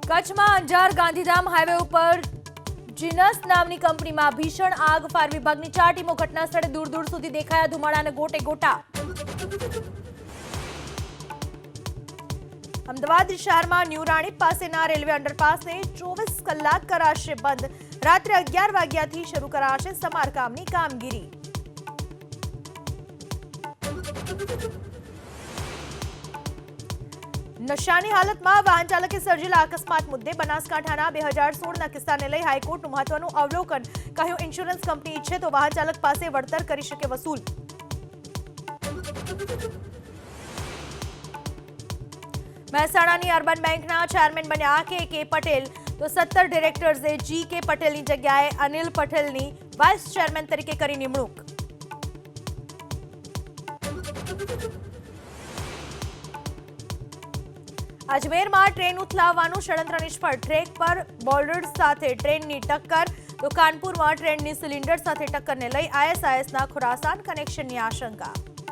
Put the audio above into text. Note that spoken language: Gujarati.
કચ્છમાં અંજાર ગાંધીધામ હાઈવે ઉપર જીનસ નામની કંપનીમાં ભીષણ આગ. ફાયર વિભાગની 4 ટીમો ઘટના સ્થળે દૂર દૂર સુધી દેખાયા ધુમાડાના ગોટે ગોટા. અમદાવાદ શહેરમાં ન્યૂ રાણીપ પાસેના રેલવે અંડરપાસને 24 કલાક કરાશે બંધ. રાત્રે 11 વાગ્યાથી શરૂ કરાશે સમારકામની કામગીરી. નશાની હાલતમાં વાહન ચાલકે સર્જેલા અકસ્માત મુદ્દે બનાસકાંઠાના 2016ના કિસ્સાને લઈ હાઈકોર્ટનું મહત્વનું અવલોકન. કહ્યું, ઇન્સ્યોરન્સ કંપની ઈચ્છે તો વાહન ચાલક પાસે વળતર કરી શકે વસૂલ. મહેસાણાની અર્બન બેંકના ચેરમેન બન્યા કે પટેલ, તો 17 ડિરેક્ટર્સે G.K. પટેલની જગ્યાએ અનિલ પટેલની વાઇસ ચેરમેન તરીકે કરી નિમણૂક. અજમેરમાં ટ્રેન ઉથલાવવાનું ષડયંત્ર નિષ્ફળ. ટ્રેક પર બોર્ડર સાથે ટ્રેનની ટક્કર. તો કાનપુરમાં ટ્રેનની સિલિન્ડર સાથે ટક્કરને લઈ ISISના ખુરાસાન કનેક્શનની આશંકા.